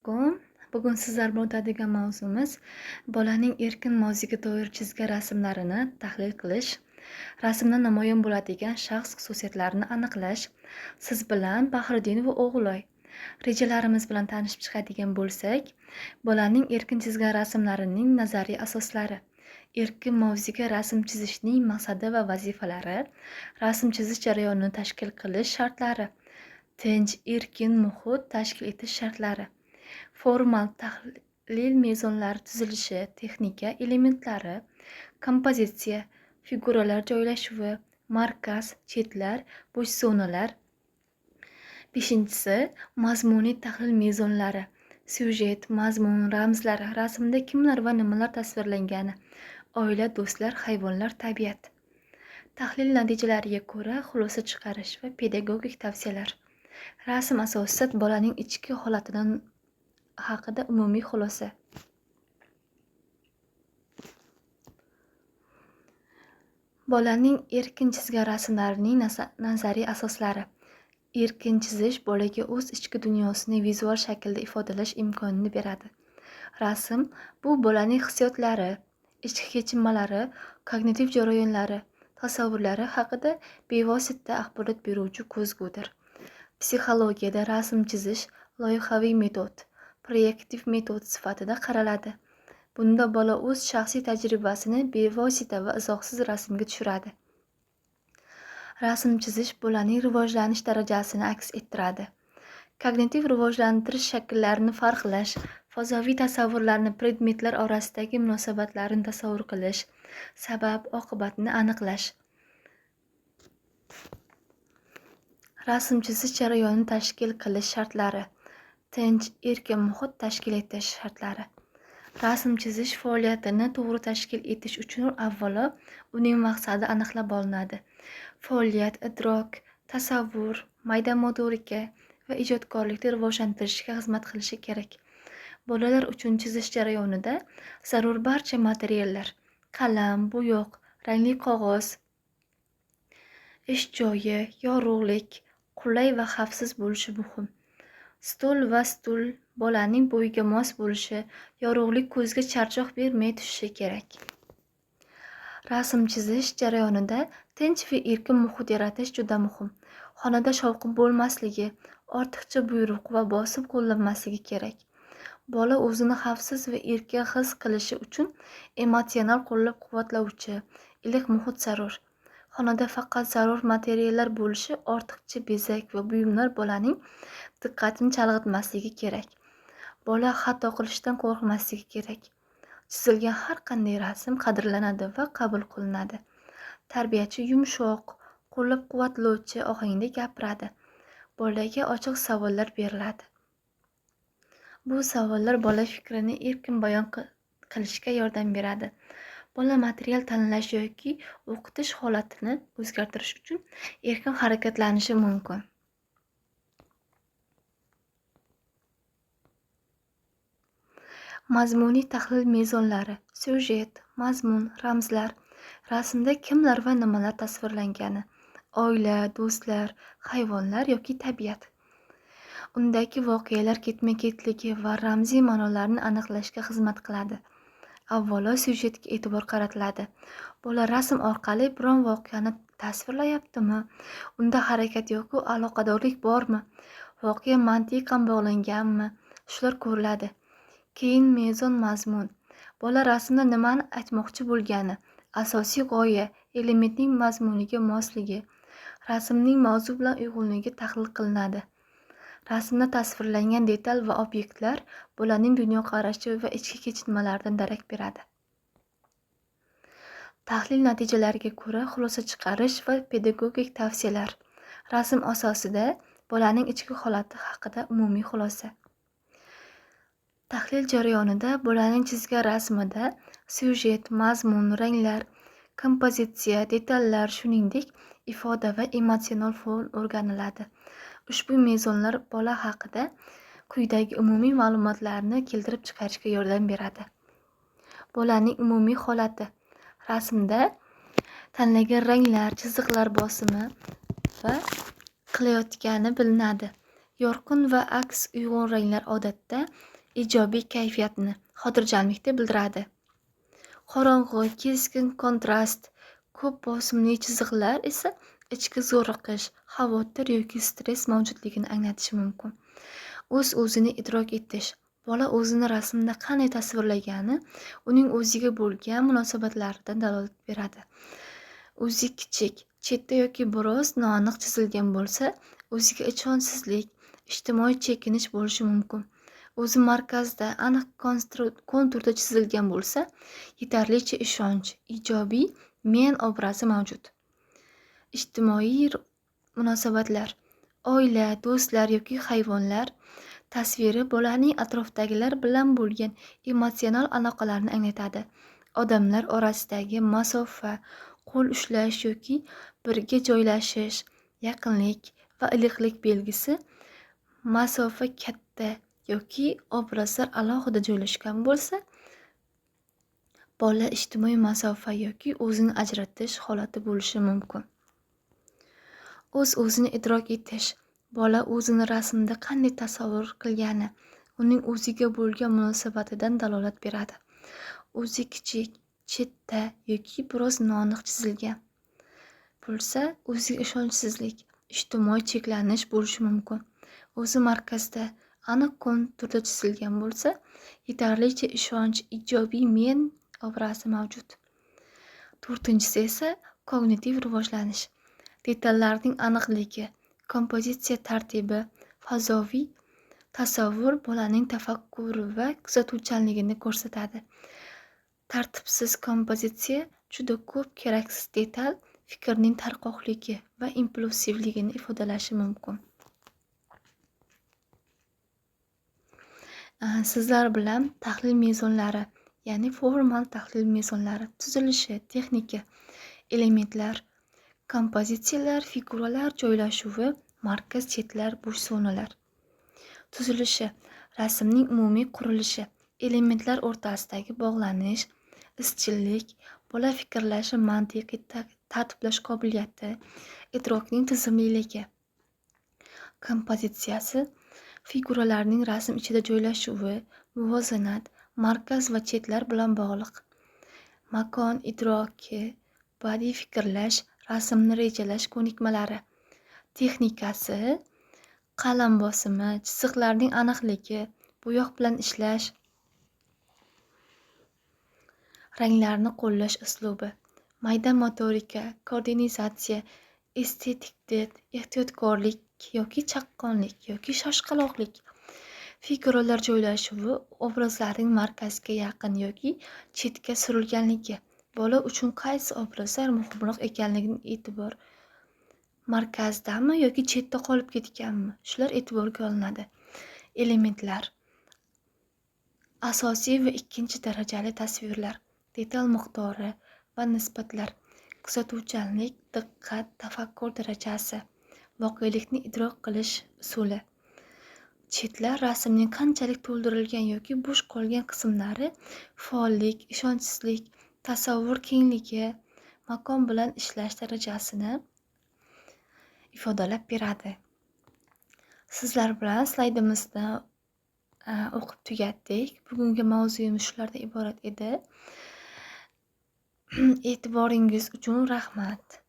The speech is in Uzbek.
alaykum. Bugun sizlar bilan o'tadigan mavzumiz bolaning erkin mavzuga doir chizgi rasmlarini tahlil qilish, rasmda namoyon bo'ladigan shaxs xususiyatlarini aniqlash. Siz bilan Bahriddin va O'g'iloy rejalarimiz bilan tanishib chiqadigan bo'lsak, bolaning erkin chizgan rasmlarining nazariy asoslari, erkin mavzuga rasm chizishning maqsadi va vazifalari, rasm chizish jarayonini tashkil qilish shartlari, tinch, erkin muhit tashkil etish shartlari, formal tahlil mezonlari tuzilishi, texnika elementlari, kompozitsiya, figuralar joylashuvi, markaz, chetlar, bo'sh zonalar. 5-si mazmuniy tahlil mezonlari, syujet, mazmun, ramzlar, rasmda kimlar va nimalar tasvirlangani, oila, do'stlar, hayvonlar, tabiat. Tahlil natijalariga ko'ra xulosa chiqarish va pedagogik tavsiyalar. Rasm asosida bolaning ichki holatidan haqida umumiy xulosa. Bolaning erkin chizgan rasmlarining nazariy asoslari. Erkin chizish bolaga o'z ichki dunyosini vizual shaklda ifodalash imkonini beradi. Rasm bu bolaning hissiyotlari, ichki kechinmalari, kognitiv jarayonlari, tasavvurlari haqida bevosita axborot beruvchi ko'zgudir. Psixologiyada rasm chizish loyihaviy metod, proyektiv metod sifatida qaraladi. Bunda bola o'z shaxsiy tajribasini bevosita va izohsiz rasmga tushiradi. Rasm chizish bolaning rivojlanish darajasini aks ettiradi. Kognitiv rivojlantirish shakllarini farqlash, fazoviy tasavvurlarni, predmetlar orasidagi munosabatlarni tasavvur qilish, sabab, oqibatni aniqlash. Rasm chizish jarayonini tashkil qilish shartlari, tinch, erkin muhit tashkil etish shartlari. Rasm chizish faoliyatini to'g'ri tashkil etish uchun avvalo uning maqsadi aniqlab olinadi. Faoliyat idrok, tasavvur, mayda motorika va ijodkorlikni rivojlantirishga xizmat qilishi kerak. Bolalar uchun chizish jarayonida zarur barcha materiallar, qalam, bo'yoq, rangli qog'oz, ish joyi, yorug'lik qulay va xavfsiz bo'lishi muhim. Stol va stul bolaning bo'yiga mos bo'lishi, yorug'lik ko'zga charchoq bermay tushishi kerak. Rasm chizish jarayonida tinch va erkin muhit yaratish juda muhim. Xonada shovqin bo'lmasligi, ortiqcha buyruq va bosim qo'llanmasligi kerak. Bola o'zini xavfsiz va erkin his qilishi uchun emotsional qo'llab-quvvatlovchi, iliq muhit zarur. Xonada faqat zarur materiallar bo'lishi, ortiqcha bezak va buyumlar bolaning diqqatini chalg'itmasligi kerak. Bola xato qilishdan qo'rqmasligi kerak. Chizilgan har qanday rasm qadrlanadi va qabul qilinadi. Tarbiyachi yumshoq, qo'llab-quvvatlovchi ohangda gapiradi. Bolaga ochiq savollar beriladi. Bu savollar bola fikrini erkin bayon qilishga yordam beradi. Bola material tanlash yoki o'qitish holatini o'zgartirish uchun erkin harakatlanishi mumkin. Mazmuniy tahlil mezonlari, syujet, mazmun, ramzlar, rasmda kimlar va nimalar tasvirlangani, oila, do'stlar, hayvonlar yoki tabiat. Undagi voqealar ketma-ketligi va ramziy ma'nolarni aniqlashga xizmat qiladi. Avvalo syujetga e'tibor qaratiladi. Bola rasm orqali biron voqeani tasvirlayaptimi? Unda harakat yoki aloqadorlik bormi? Voqea mantiqan bog'langanmi? Shular ko'riladi. Keyin mezon mazmun. Bola rasmda nimani aytmoqchi bo'lgani, asosiy g'oya, elementning mazmuniga mosligi, rasmning mavzu bilan uyg'unligi tahlil qilinadi. Rasmda tasvirlangan detal va obyektlar bolaning dunyoqarashi va ichki kechinmalaridan darak beradi. Tahlil natijalariga ko'ra xulosa chiqarish va pedagogik tavsiyalar. Rasm asosida bolaning ichki holati haqida umumiy xulosa. Tahlil jarayonida bolaning chizgan rasmida syujet, mazmun, ranglar, kompozitsiya, detallar, shuningdek ifoda va emotsional fon o'rganiladi. Ushbu mezonlar bola haqida quyidagi umumiy ma'lumotlarni keltirib chiqarishga yordam beradi. Bolaning umumiy holati. Rasmda tanlangan ranglar, chiziqlar bosimi va qilayotgani bilinadi. Yorqin va aks uyg'un ranglar odatda ijobiy kayfiyatni, xotirjamlikni bildiradi. Qorong'u, keskin kontrast, ko'p bosimli chiziqlar esa ichki zo'riqish, xavotir yoki stress mavjudligini anglatishi mumkin. O'z-o'zini idrok etish. Bola o'zini rasmda qanday tasvirlagani uning o'ziga bo'lgan munosabatlaridan dalolat beradi. O'zi kichik, chetda yoki biroz noaniq chizilgan bo'lsa, o'ziga ishonchsizlik, ijtimoiy chekinish bo'lishi mumkin. O'zi markazda, aniq konturda chizilgan bo'lsa, yetarlicha ishonch, ijobiy men obrazi mavjud. Ijtimoiy munosabatlar. Oila, do'stlar yoki hayvonlar tasviri bolaning atrofdagilar bilan bo'lgan emotsional aloqalarni anglatadi. Odamlar orasidagi masofa, qo'l ushlash yoki birga joylashish, yaqinlik va iliqlik belgisi. Masofa katta yoki obrazlar alohida joylashgan bo'lsa, bola ijtimoiy masofa yoki o'zini ajratish holati bo'lishi mumkin. O'z-o'zini idrok etish. Bola o'zini rasmda qanday tasavvur qilgani, uning o'ziga bo'lgan munosabatidan dalolat beradi. O'zi kichik, chetda yoki biroz noaniq chizilgan bo'lsa, o'ziga ishonchsizlik, ijtimoiy cheklanish bo'lishi mumkin. O'zi markazda, aniq konturda chizilgan bo'lsa, yetarlicha ishonch, ijobiy men obrazi mavjud. 4-inchisi esa kognitiv rivojlanish. Detallarning aniqligi, kompozitsiya tartibi, fazoviy tasavvur bolaning tafakkuri va kuzatuvchanligini ko'rsatadi. Tartibsiz kompozitsiya juda ko'p keraksiz detal fikrning tarqoqligi va impulsivligini ifodalashi mumkin. Sizlar bilan tahlil mezonlari, ya'ni formal tahlil mezonlari tuzilishi, texnika, elementlar, kompozitsiyalar, figuralar joylashuvi, markaz, chetlar, bo'sh zonalar. Tuzilishi. Rasmning umumiy qurilishi, elementlar o'rtasidagi bog'lanish, izchillik, bola fikrlashi, mantiqiy tartiblash qobiliyati, idrokning tizimliligi. Kompozitsiyasi. Figuralarning rasm ichida joylashuvi, muvozanat, markaz va chetlar bilan bog'liq. Makon idroki, badiiy fikrlash, rasmni rejalash ko'nikmalari. Texnikasi. Qalam bosimi, chiziqlarning aniqligi, bo'yoq bilan ishlash, ranglarni qo'llash uslubi. Mayda motorika, koordinatsiya, estetik did, ehtiyotkorlik yoki chaqqonlik yoki shoshqaloqlik. Figuralar joylashuvi, obrazlarning markazga yaqin yoki chetga surilganligi. Bola uchun qaysi obrazlar muhimroq ekanligini e'tibor. Markazdami yoki chetda qolib ketganmi? Shular e'tiborga olinadi. Elementlar. Asosiy va ikkinchi darajali tasvirlar, detal miqdori va nisbatlar, kuzatuvchanlik, diqqat, tafakkur darajasi, voqelikni idrok qilish usuli. Chetlar rasmning qanchalik to'ldirilgan yoki bo'sh qolgan qismlari, faollik, ishonchsizlik, tasavvur kengligi, makon bilan ishlash darajasini ifodalab beradi. Sizlar bilan slaydimizni o'qib tugatdik. Bugungi mavzuyimiz shulardan iborat edi. E'tiboringiz uchun rahmat.